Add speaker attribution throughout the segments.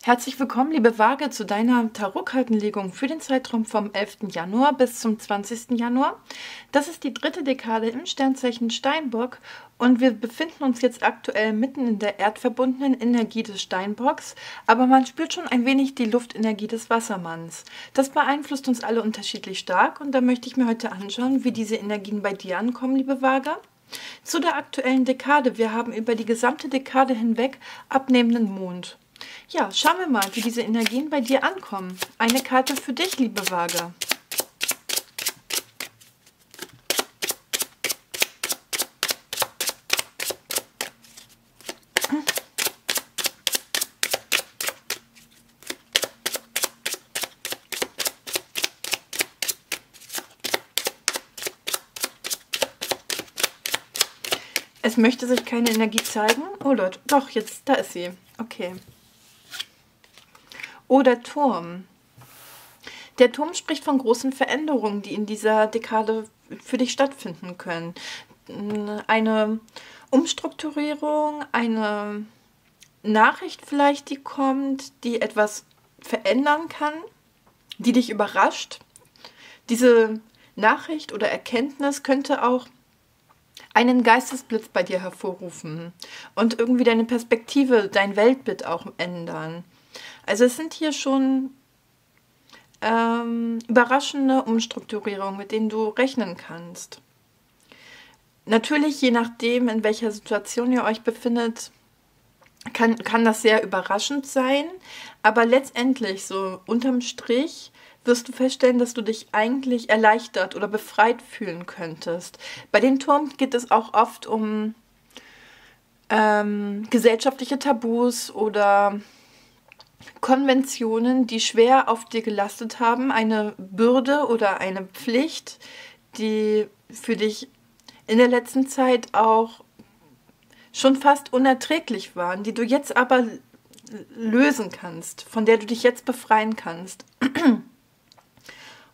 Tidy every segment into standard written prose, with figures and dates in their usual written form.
Speaker 1: Herzlich willkommen, liebe Waage, zu deiner Tarotkartenlegung für den Zeitraum vom 11. Januar bis zum 20. Januar. Das ist die dritte Dekade im Sternzeichen Steinbock und wir befinden uns jetzt aktuell mitten in der erdverbundenen Energie des Steinbocks, aber man spürt schon ein wenig die Luftenergie des Wassermanns. Das beeinflusst uns alle unterschiedlich stark und da möchte ich mir heute anschauen, wie diese Energien bei dir ankommen, liebe Waage. Zu der aktuellen Dekade. Wir haben über die gesamte Dekade hinweg abnehmenden Mond. Ja, schauen wir mal, wie diese Energien bei dir ankommen. Eine Karte für dich, liebe Waage. Es möchte sich keine Energie zeigen. Oh Leute, doch, jetzt, da ist sie. Okay. Oder Turm. Der Turm spricht von großen Veränderungen, die in dieser Dekade für dich stattfinden können. Eine Umstrukturierung, eine Nachricht vielleicht, die kommt, die etwas verändern kann, die dich überrascht. Diese Nachricht oder Erkenntnis könnte auch einen Geistesblitz bei dir hervorrufen und irgendwie deine Perspektive, dein Weltbild auch ändern. Also es sind hier schon überraschende Umstrukturierungen, mit denen du rechnen kannst. Natürlich, je nachdem, in welcher Situation ihr euch befindet, kann das sehr überraschend sein, aber letztendlich, so unterm Strich, wirst du feststellen, dass du dich eigentlich erleichtert oder befreit fühlen könntest. Bei den Turm geht es auch oft um gesellschaftliche Tabus oder Konventionen, die schwer auf dir gelastet haben, eine Bürde oder eine Pflicht, die für dich in der letzten Zeit auch schon fast unerträglich waren, die du jetzt aber lösen kannst, von der du dich jetzt befreien kannst.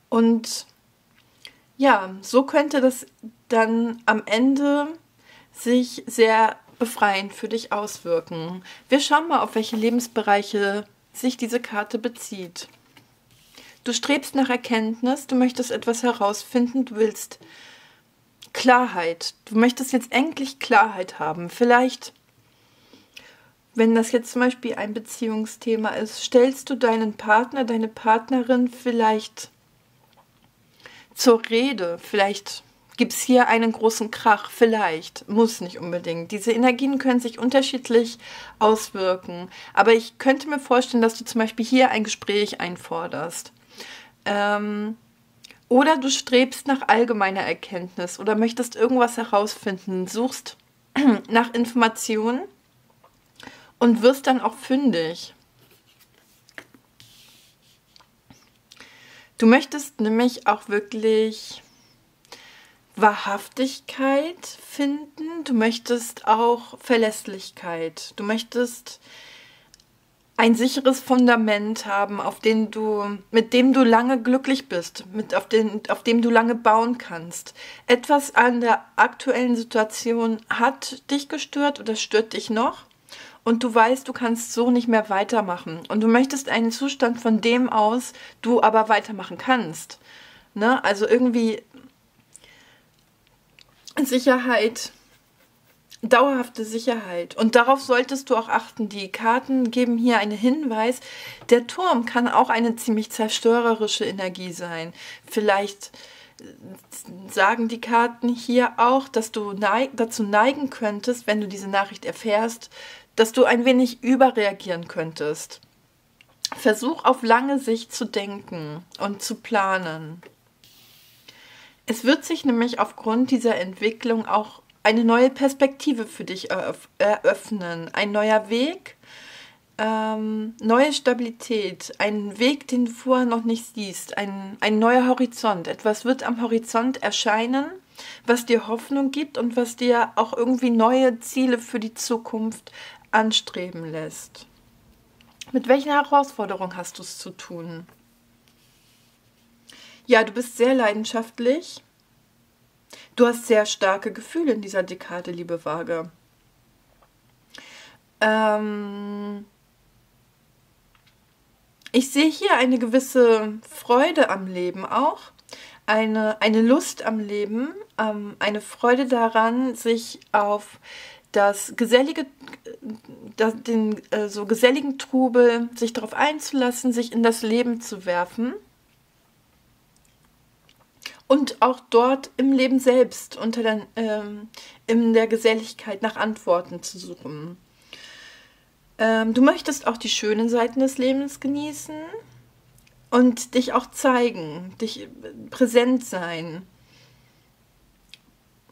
Speaker 1: Und ja, so könnte das dann am Ende sich sehr befreiend für dich auswirken. Wir schauen mal, auf welche Lebensbereiche sich diese Karte bezieht. Du strebst nach Erkenntnis, du möchtest etwas herausfinden, du willst Klarheit. Du möchtest jetzt endlich Klarheit haben. Vielleicht, wenn das jetzt zum Beispiel ein Beziehungsthema ist, stellst du deinen Partner, deine Partnerin vielleicht zur Rede. Vielleicht gibt es hier einen großen Krach. Vielleicht, muss nicht unbedingt. Diese Energien können sich unterschiedlich auswirken. Aber ich könnte mir vorstellen, dass du zum Beispiel hier ein Gespräch einforderst. Oder du strebst nach allgemeiner Erkenntnis oder möchtest irgendwas herausfinden, suchst nach Informationen und wirst dann auch fündig. Du möchtest nämlich auch wirklich Wahrhaftigkeit finden, du möchtest auch Verlässlichkeit, du möchtest ein sicheres Fundament haben, mit dem du lange glücklich bist, auf dem du lange bauen kannst. Etwas an der aktuellen Situation hat dich gestört oder stört dich noch und du weißt, du kannst so nicht mehr weitermachen. Und du möchtest einen Zustand, von dem aus du aber weitermachen kannst. Ne? Also irgendwie Sicherheit, dauerhafte Sicherheit. Und darauf solltest du auch achten. Die Karten geben hier einen Hinweis. Der Turm kann auch eine ziemlich zerstörerische Energie sein. Vielleicht sagen die Karten hier auch, dass du dazu neigen könntest, wenn du diese Nachricht erfährst, dass du ein wenig überreagieren könntest. Versuch auf lange Sicht zu denken und zu planen. Es wird sich nämlich aufgrund dieser Entwicklung auch eine neue Perspektive für dich eröffnen, ein neuer Weg, neue Stabilität, ein Weg, den du vorher noch nicht siehst, ein neuer Horizont. Etwas wird am Horizont erscheinen, was dir Hoffnung gibt und was dir auch irgendwie neue Ziele für die Zukunft anstreben lässt. Mit welchen Herausforderungen hast du es zu tun? Ja, du bist sehr leidenschaftlich. Du hast sehr starke Gefühle in dieser Dekade, liebe Waage. Ich sehe hier eine gewisse Freude am Leben auch, eine Lust am Leben, eine Freude daran, sich auf das gesellige, den so geselligen Trubel, sich darauf einzulassen, sich in das Leben zu werfen und auch dort im Leben selbst in der Geselligkeit nach Antworten zu suchen. Du möchtest auch die schönen Seiten des Lebens genießen und dich auch zeigen, dich präsent sein.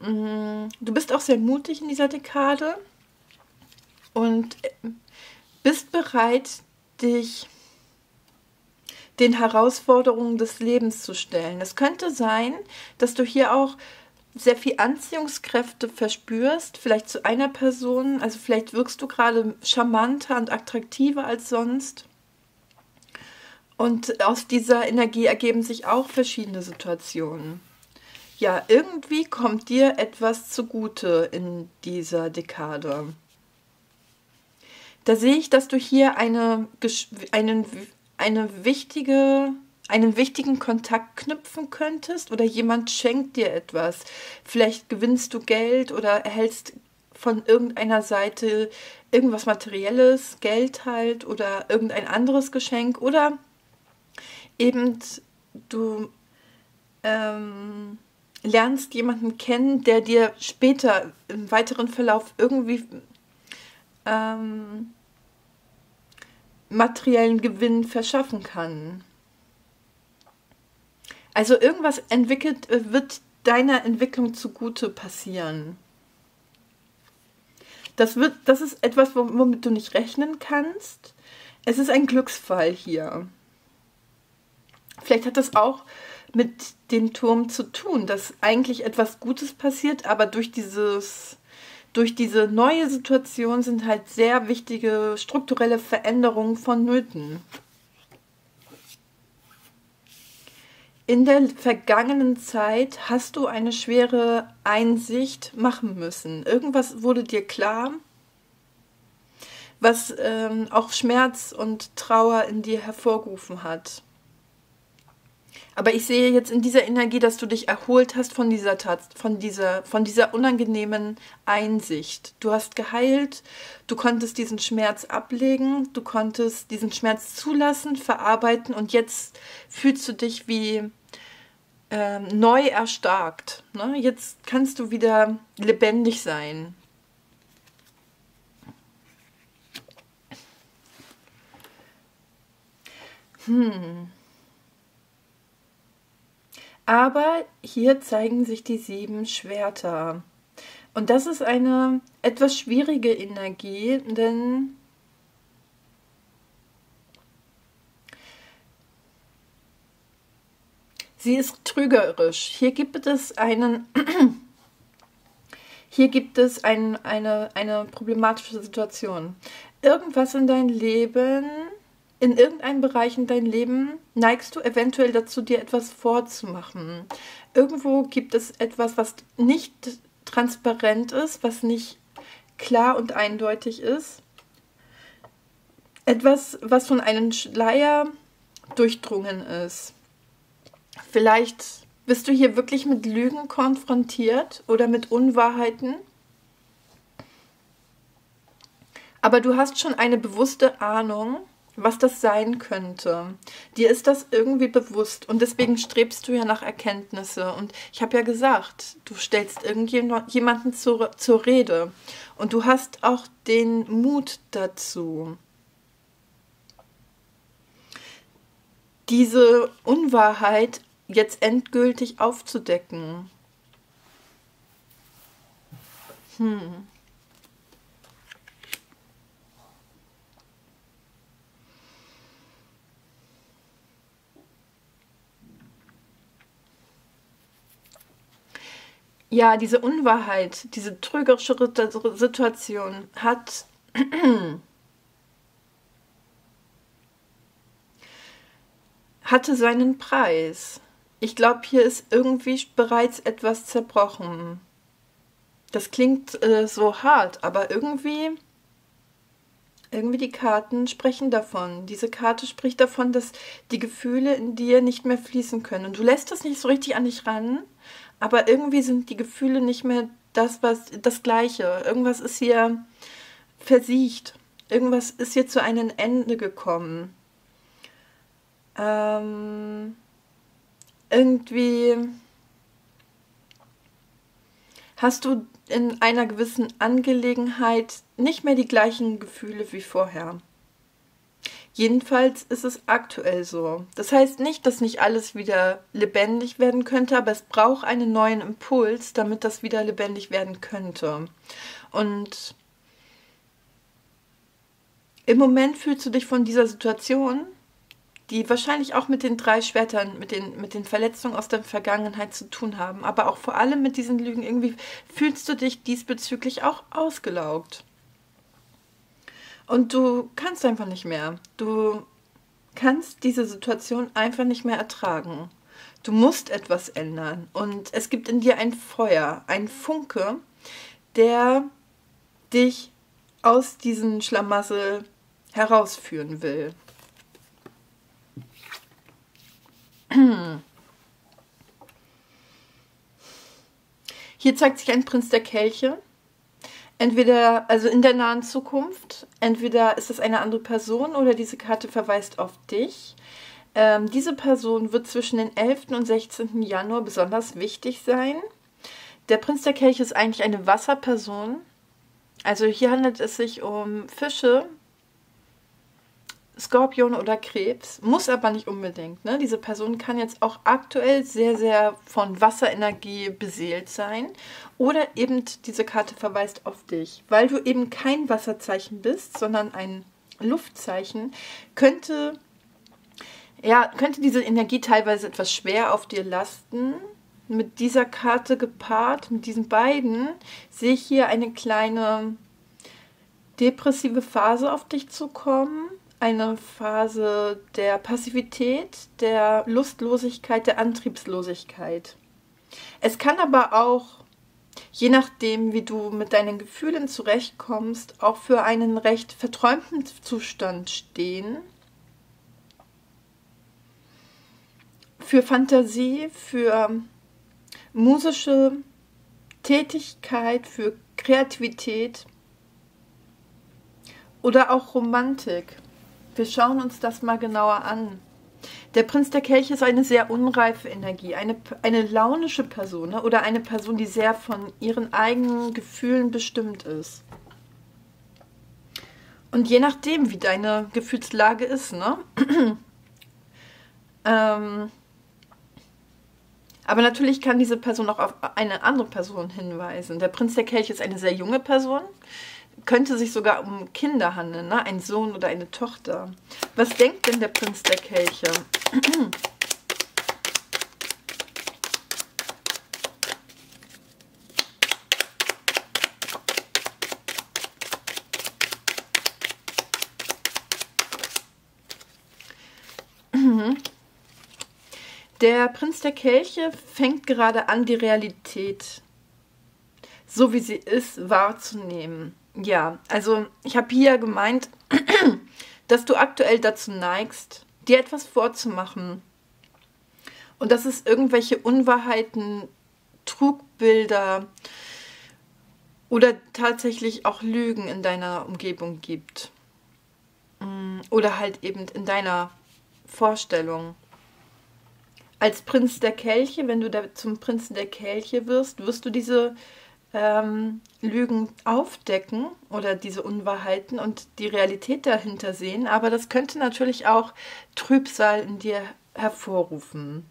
Speaker 1: Du bist auch sehr mutig in dieser Dekade und bist bereit, dich den Herausforderungen des Lebens zu stellen. Es könnte sein, dass du hier auch sehr viel Anziehungskräfte verspürst, vielleicht zu einer Person, also vielleicht wirkst du gerade charmanter und attraktiver als sonst. Und aus dieser Energie ergeben sich auch verschiedene Situationen. Ja, irgendwie kommt dir etwas zugute in dieser Dekade. Da sehe ich, dass du hier einen wichtigen Kontakt knüpfen könntest oder jemand schenkt dir etwas. Vielleicht gewinnst du Geld oder erhältst von irgendeiner Seite irgendwas Materielles, Geld halt oder irgendein anderes Geschenk oder eben du lernst jemanden kennen, der dir später im weiteren Verlauf irgendwie materiellen Gewinn verschaffen kann. Also irgendwas wird deiner Entwicklung zugute passieren. Das ist etwas, womit du nicht rechnen kannst. Es ist ein Glücksfall hier. Vielleicht hat das auch mit dem Turm zu tun, dass eigentlich etwas Gutes passiert, aber durch diese neue Situation sind halt sehr wichtige strukturelle Veränderungen vonnöten. In der vergangenen Zeit hast du eine schwere Einsicht machen müssen. Irgendwas wurde dir klar, was auch Schmerz und Trauer in dir hervorgerufen hat. Aber ich sehe jetzt in dieser Energie, dass du dich erholt hast von dieser unangenehmen Einsicht. Du hast geheilt, du konntest diesen Schmerz ablegen, du konntest diesen Schmerz zulassen, verarbeiten und jetzt fühlst du dich wie neu erstarkt. Ne? Jetzt kannst du wieder lebendig sein. Aber hier zeigen sich die 7 Schwerter. Und das ist eine etwas schwierige Energie, denn sie ist trügerisch. Hier gibt es eine problematische Situation. Irgendwas in dein Leben, in irgendeinem Bereich in deinem Leben neigst du eventuell dazu, dir etwas vorzumachen. Irgendwo gibt es etwas, was nicht transparent ist, was nicht klar und eindeutig ist. Etwas, was von einem Schleier durchdrungen ist. Vielleicht bist du hier wirklich mit Lügen konfrontiert oder mit Unwahrheiten. Aber du hast schon eine bewusste Ahnung, was das sein könnte. Dir ist das irgendwie bewusst und deswegen strebst du ja nach Erkenntnisse. Und ich habe ja gesagt, du stellst irgendjemanden zur Rede und du hast auch den Mut dazu, diese Unwahrheit jetzt endgültig aufzudecken. Ja, diese Unwahrheit, diese trügerische Situation hatte seinen Preis. Ich glaube, hier ist irgendwie bereits etwas zerbrochen. Das klingt so hart, aber irgendwie Irgendwie die Karten sprechen davon. Diese Karte spricht davon, dass die Gefühle in dir nicht mehr fließen können. Und du lässt das nicht so richtig an dich ran, aber irgendwie sind die Gefühle nicht mehr das Gleiche. Irgendwas ist hier versiegt. Irgendwas ist hier zu einem Ende gekommen. Irgendwie hast du in einer gewissen Angelegenheit nicht mehr die gleichen Gefühle wie vorher. Jedenfalls ist es aktuell so. Das heißt nicht, dass nicht alles wieder lebendig werden könnte, aber es braucht einen neuen Impuls, damit das wieder lebendig werden könnte. Und im Moment fühlst du dich von dieser Situation, die wahrscheinlich auch mit den 3 Schwertern, mit den Verletzungen aus der Vergangenheit zu tun haben, aber auch vor allem mit diesen Lügen, irgendwie fühlst du dich diesbezüglich auch ausgelaugt. Und du kannst einfach nicht mehr. Du kannst diese Situation einfach nicht mehr ertragen. Du musst etwas ändern. Und es gibt in dir ein Feuer, ein Funke, der dich aus diesem Schlamassel herausführen will. Hier zeigt sich ein Prinz der Kelche. Entweder, also in der nahen Zukunft, entweder ist es eine andere Person oder diese Karte verweist auf dich. Diese Person wird zwischen den 11. und 16. Januar besonders wichtig sein. Der Prinz der Kelche ist eigentlich eine Wasserperson. Also hier handelt es sich um Fische, Skorpion oder Krebs, muss aber nicht unbedingt. Ne? Diese Person kann jetzt auch aktuell sehr, sehr von Wasserenergie beseelt sein. Oder eben diese Karte verweist auf dich. Weil du eben kein Wasserzeichen bist, sondern ein Luftzeichen, könnte diese Energie teilweise etwas schwer auf dir lasten. Mit dieser Karte gepaart, mit diesen beiden, sehe ich hier eine kleine depressive Phase auf dich zukommen. Eine Phase der Passivität, der Lustlosigkeit, der Antriebslosigkeit. Es kann aber auch, je nachdem, wie du mit deinen Gefühlen zurechtkommst, auch für einen recht verträumten Zustand stehen. Für Fantasie, für musische Tätigkeit, für Kreativität oder auch Romantik. Wir schauen uns das mal genauer an. Der Prinz der Kelche ist eine sehr unreife Energie, eine launische Person, ne? Oder eine Person, die sehr von ihren eigenen Gefühlen bestimmt ist. Und je nachdem, wie deine Gefühlslage ist, ne? Aber natürlich kann diese Person auch auf eine andere Person hinweisen. Der Prinz der Kelche ist eine sehr junge Person. Könnte sich sogar um Kinder handeln, ne? Ein Sohn oder eine Tochter. Was denkt denn der Prinz der Kelche? Der Prinz der Kelche fängt gerade an, die Realität, so wie sie ist, wahrzunehmen. Ja, also ich habe hier gemeint, dass du aktuell dazu neigst, dir etwas vorzumachen. Und dass es irgendwelche Unwahrheiten, Trugbilder oder tatsächlich auch Lügen in deiner Umgebung gibt. Oder halt eben in deiner Vorstellung. Als Prinz der Kelche, wenn du da zum Prinzen der Kelche wirst, wirst du diese Lügen aufdecken oder diese Unwahrheiten und die Realität dahinter sehen, aber das könnte natürlich auch Trübsal in dir hervorrufen.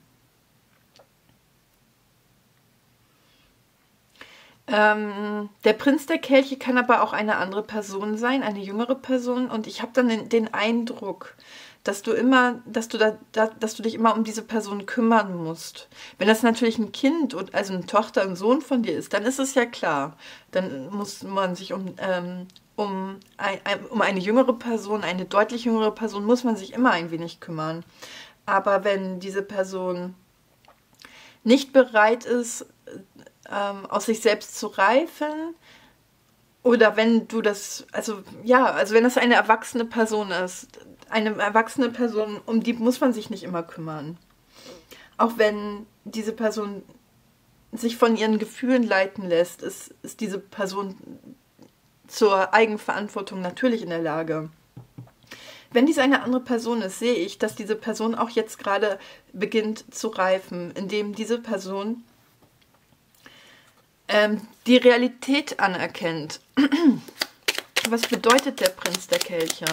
Speaker 1: Der Prinz der Kelche kann aber auch eine andere Person sein, eine jüngere Person, und ich habe dann den Eindruck, dass du dich immer um diese Person kümmern musst. Wenn das natürlich ein Kind, also eine Tochter, ein Sohn von dir ist, dann ist es ja klar. Dann muss man sich um eine jüngere Person, eine deutlich jüngere Person, muss man sich immer ein wenig kümmern. Aber wenn diese Person nicht bereit ist, aus sich selbst zu reifen Oder wenn du das, also ja, also wenn das eine erwachsene Person ist, eine erwachsene Person, um die muss man sich nicht immer kümmern. Auch wenn diese Person sich von ihren Gefühlen leiten lässt, ist diese Person zur Eigenverantwortung natürlich in der Lage. Wenn dies eine andere Person ist, sehe ich, dass diese Person auch jetzt gerade beginnt zu reifen, indem diese Person die Realität anerkennt. Was bedeutet der Prinz der Kelche?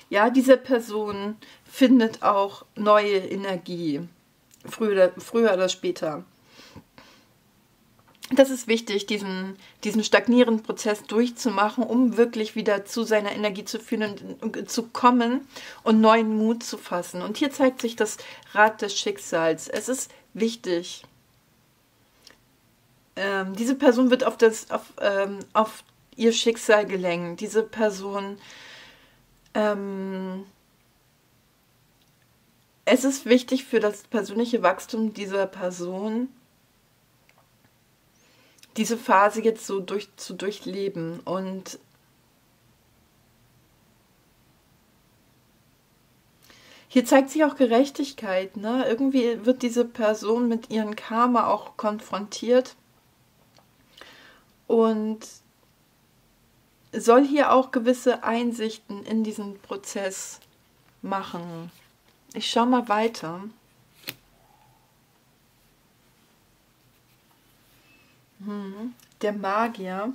Speaker 1: Ja, diese Person findet auch neue Energie, früher oder später. Das ist wichtig, diesen stagnierenden Prozess durchzumachen, um wirklich wieder zu seiner Energie zu fühlen und zu kommen und neuen Mut zu fassen. Und hier zeigt sich das Rad des Schicksals. Es ist wichtig. Diese Person wird auf ihr Schicksal gelenkt. Diese Person, es ist wichtig für das persönliche Wachstum dieser Person, diese Phase jetzt so zu durchleben. Und hier zeigt sich auch Gerechtigkeit, ne? Irgendwie wird diese Person mit ihrem Karma auch konfrontiert und soll hier auch gewisse Einsichten in diesen Prozess machen. Ich schaue mal weiter. Der Magier.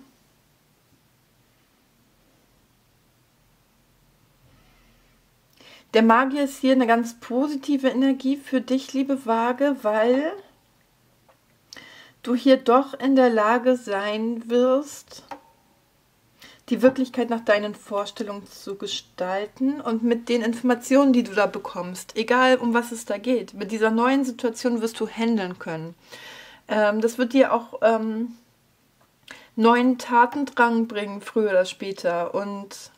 Speaker 1: Der Magier ist hier eine ganz positive Energie für dich, liebe Waage, weil du hier doch in der Lage sein wirst, die Wirklichkeit nach deinen Vorstellungen zu gestalten und mit den Informationen, die du da bekommst, egal um was es da geht, mit dieser neuen Situation wirst du handeln können. Das wird dir auch neuen Tatendrang bringen, früher oder später, und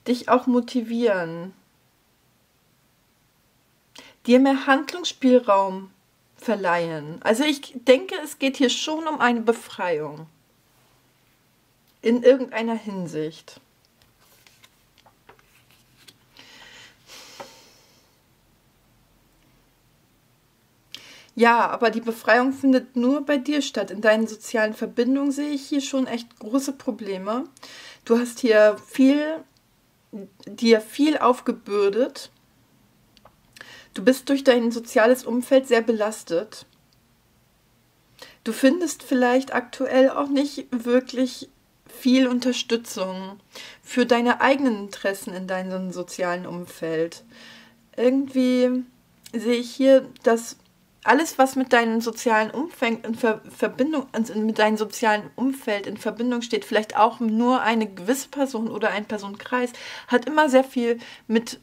Speaker 1: dich auch motivieren, dir mehr Handlungsspielraum verleihen. Also ich denke, es geht hier schon um eine Befreiung. In irgendeiner Hinsicht. Ja, aber die Befreiung findet nur bei dir statt. In deinen sozialen Verbindungen sehe ich hier schon echt große Probleme. Du hast hier dir viel aufgebürdet. Du bist durch dein soziales Umfeld sehr belastet. Du findest vielleicht aktuell auch nicht wirklich viel Unterstützung für deine eigenen Interessen in deinem sozialen Umfeld. Irgendwie sehe ich hier, dass alles, was mit deinem sozialen Umfeld mit deinem sozialen Umfeld in Verbindung steht, vielleicht auch nur eine gewisse Person oder ein Personenkreis, hat immer sehr viel mit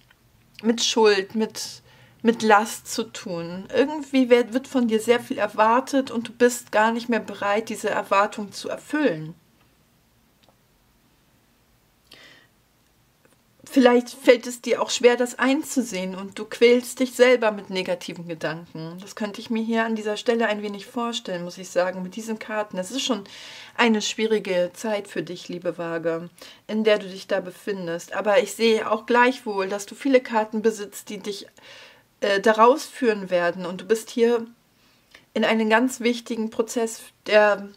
Speaker 1: Schuld, mit Last zu tun. Irgendwie wird von dir sehr viel erwartet und du bist gar nicht mehr bereit, diese Erwartung zu erfüllen. Vielleicht fällt es dir auch schwer, das einzusehen und du quälst dich selber mit negativen Gedanken. Das könnte ich mir hier an dieser Stelle ein wenig vorstellen, muss ich sagen, mit diesen Karten. Es ist schon eine schwierige Zeit für dich, liebe Waage, in der du dich da befindest. Aber ich sehe auch gleichwohl, dass du viele Karten besitzt, die dich daraus führen werden. Und du bist hier in einem ganz wichtigen Prozess, der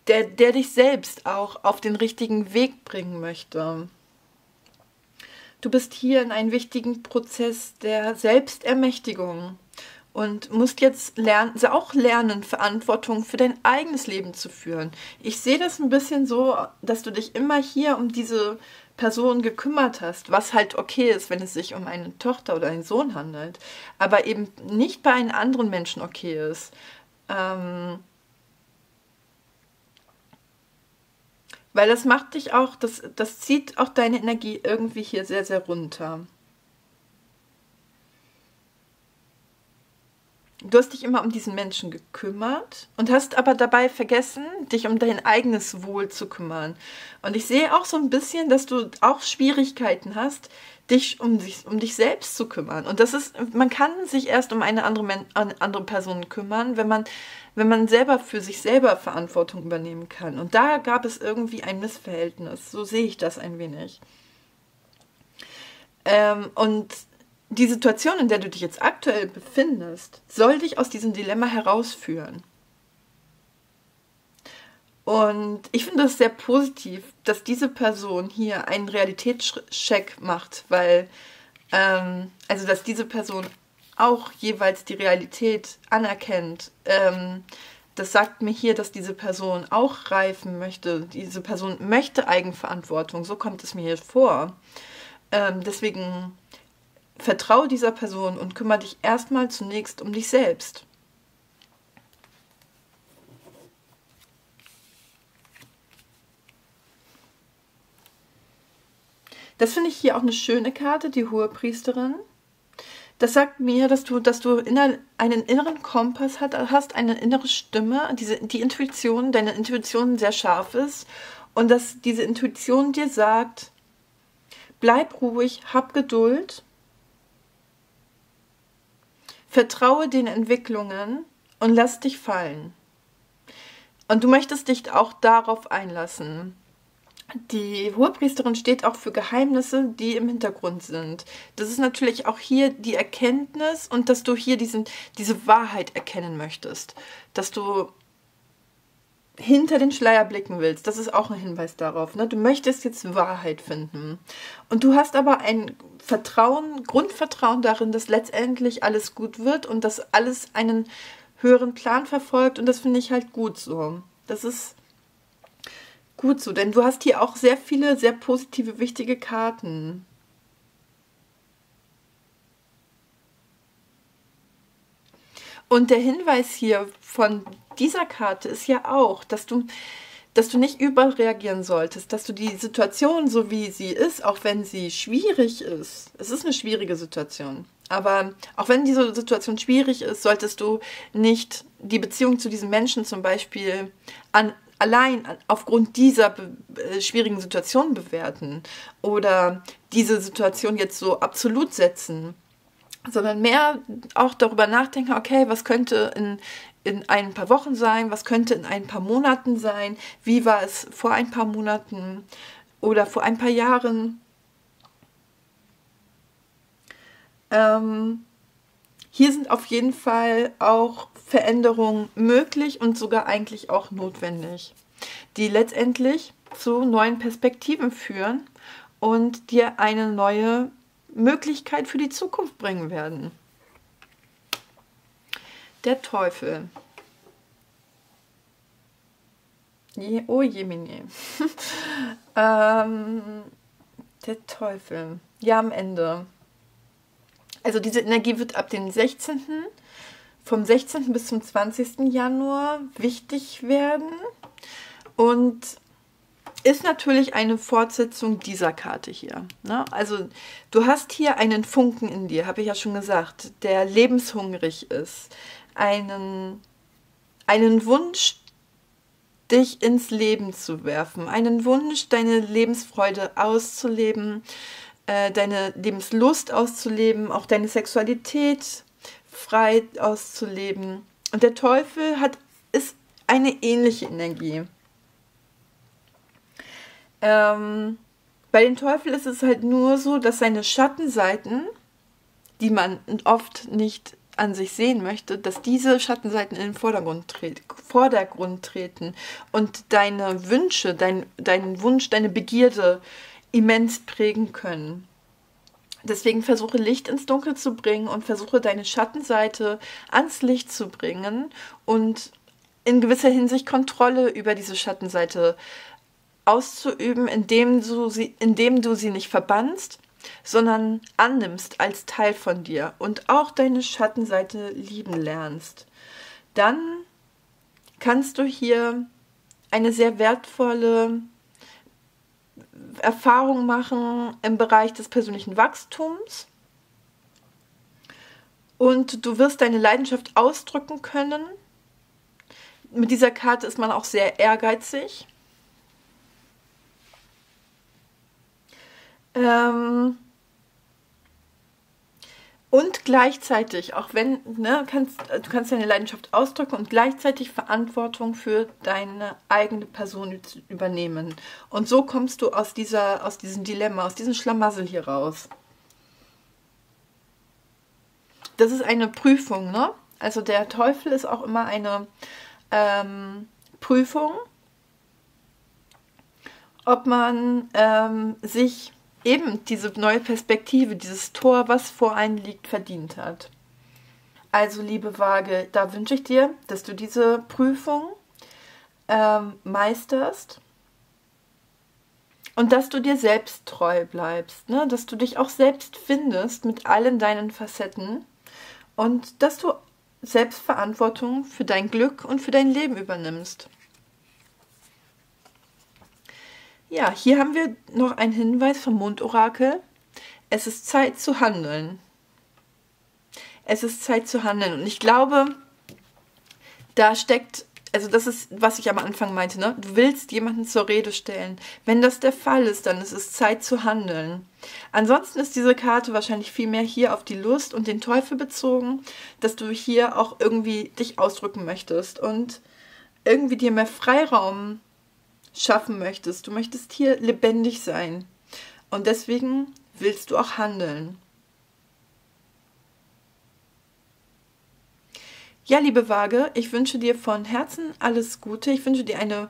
Speaker 1: dich selbst auch auf den richtigen Weg bringen möchte. Du bist hier in einem wichtigen Prozess der Selbstermächtigung und musst jetzt lernen, Verantwortung für dein eigenes Leben zu führen. Ich sehe das ein bisschen so, dass du dich immer hier um diese Person gekümmert hast, was halt okay ist, wenn es sich um eine Tochter oder einen Sohn handelt, aber eben nicht bei einem anderen Menschen okay ist. Weil das macht dich auch, das zieht auch deine Energie irgendwie hier sehr, sehr runter. Du hast dich immer um diesen Menschen gekümmert und hast aber dabei vergessen, dich um dein eigenes Wohl zu kümmern. Und ich sehe auch so ein bisschen, dass du auch Schwierigkeiten hast, dich um dich selbst zu kümmern. Und das ist, man kann sich erst um eine andere Person kümmern, wenn man selber für sich selber Verantwortung übernehmen kann. Und da gab es irgendwie ein Missverhältnis. So sehe ich das ein wenig. Und die Situation, in der du dich jetzt aktuell befindest, soll dich aus diesem Dilemma herausführen. Und ich finde es sehr positiv, dass diese Person hier einen Realitätscheck macht, weil, also dass diese Person auch jeweils die Realität anerkennt. Das sagt mir hier, dass diese Person auch reifen möchte. Diese Person möchte Eigenverantwortung, so kommt es mir hier vor. Deswegen vertraue dieser Person und kümmere dich erstmal zunächst um dich selbst. Das finde ich hier auch eine schöne Karte, die Hohepriesterin. Das sagt mir, dass du einen inneren Kompass hast, eine innere Stimme, die Intuition, deine Intuition sehr scharf ist und dass diese Intuition dir sagt, bleib ruhig, hab Geduld, vertraue den Entwicklungen und lass dich fallen. Und du möchtest dich auch darauf einlassen. Die Hohepriesterin steht auch für Geheimnisse, die im Hintergrund sind. Das ist natürlich auch hier die Erkenntnis und dass du hier diese Wahrheit erkennen möchtest. Dass du hinter den Schleier blicken willst. Das ist auch ein Hinweis darauf. Ne? Du möchtest jetzt Wahrheit finden. Und du hast aber ein Grundvertrauen darin, dass letztendlich alles gut wird und dass alles einen höheren Plan verfolgt. Und das finde ich halt gut so. Das ist gut so, denn du hast hier auch sehr viele, sehr positive, wichtige Karten. Und der Hinweis hier von dieser Karte ist ja auch, dass du nicht überreagieren solltest, dass du die Situation, so wie sie ist, auch wenn sie schwierig ist, es ist eine schwierige Situation, aber auch wenn diese Situation schwierig ist, solltest du nicht die Beziehung zu diesem Menschen zum Beispiel allein aufgrund dieser schwierigen Situation bewerten oder diese Situation jetzt so absolut setzen, sondern mehr auch darüber nachdenken, okay, was könnte in ein paar Wochen sein, was könnte in ein paar Monaten sein, wie war es vor ein paar Monaten oder vor ein paar Jahren. Hier sind auf jeden Fall auch Veränderungen möglich und sogar eigentlich auch notwendig, die letztendlich zu neuen Perspektiven führen und dir eine neue Möglichkeit für die Zukunft bringen werden. Der Teufel. Oh Jemine. Der Teufel. Ja, am Ende. Also diese Energie wird ab dem vom 16. bis zum 20. Januar wichtig werden und ist natürlich eine Fortsetzung dieser Karte hier. Ne? Also du hast hier einen Funken in dir, habe ich ja schon gesagt, der lebenshungrig ist. Einen Wunsch, dich ins Leben zu werfen. Einen Wunsch, deine Lebensfreude auszuleben, deine Lebenslust auszuleben, auch deine Sexualität frei auszuleben. Und der Teufel ist eine ähnliche Energie. Bei den Teufel ist es halt nur so, dass seine Schattenseiten, die man oft nicht an sich sehen möchte, dass diese Schattenseiten in den Vordergrund treten und deine Wünsche, dein Wunsch, deine Begierde immens prägen können. Deswegen versuche Licht ins Dunkel zu bringen und versuche deine Schattenseite ans Licht zu bringen und in gewisser Hinsicht Kontrolle über diese Schattenseite auszuüben, indem du sie nicht verbannst, sondern annimmst als Teil von dir und auch deine Schattenseite lieben lernst. Dann kannst du hier eine sehr wertvolle Erfahrungen machen im Bereich des persönlichen Wachstums. Und du wirst deine Leidenschaft ausdrücken können. Mit dieser Karte ist man auch sehr ehrgeizig. Und gleichzeitig, auch wenn, ne, du kannst deine Leidenschaft ausdrücken und gleichzeitig Verantwortung für deine eigene Person übernehmen. Und so kommst du aus diesem Dilemma, aus diesem Schlamassel hier raus. Das ist eine Prüfung, ne? Also der Teufel ist auch immer eine Prüfung, ob man sich eben diese neue Perspektive, dieses Tor, was vor einem liegt, verdient hat. Also, liebe Waage, da wünsche ich dir, dass du diese Prüfung meisterst und dass du dir selbst treu bleibst, ne? Dass du dich auch selbst findest mit allen deinen Facetten und dass du Selbstverantwortung für dein Glück und für dein Leben übernimmst. Ja, hier haben wir noch einen Hinweis vom Mondorakel. Es ist Zeit zu handeln. Es ist Zeit zu handeln. Und ich glaube, da steckt, also das ist, was ich am Anfang meinte, ne? Du willst jemanden zur Rede stellen. Wenn das der Fall ist, dann ist es Zeit zu handeln. Ansonsten ist diese Karte wahrscheinlich viel mehr hier auf die Lust und den Teufel bezogen, dass du hier auch irgendwie dich ausdrücken möchtest und irgendwie dir mehr Freiraum schaffen möchtest. Du möchtest hier lebendig sein. Und deswegen willst du auch handeln. Ja, liebe Waage, ich wünsche dir von Herzen alles Gute. Ich wünsche dir eine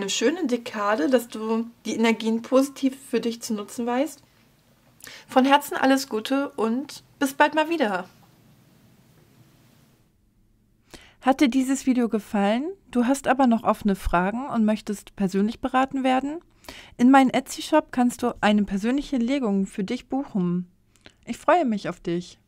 Speaker 1: schöne Dekade, dass du die Energien positiv für dich zu nutzen weißt. Von Herzen alles Gute und bis bald mal wieder. Hat dir dieses Video gefallen? Du hast aber noch offene Fragen und möchtest persönlich beraten werden? In meinem Etsy-Shop kannst du eine persönliche Legung für dich buchen. Ich freue mich auf dich.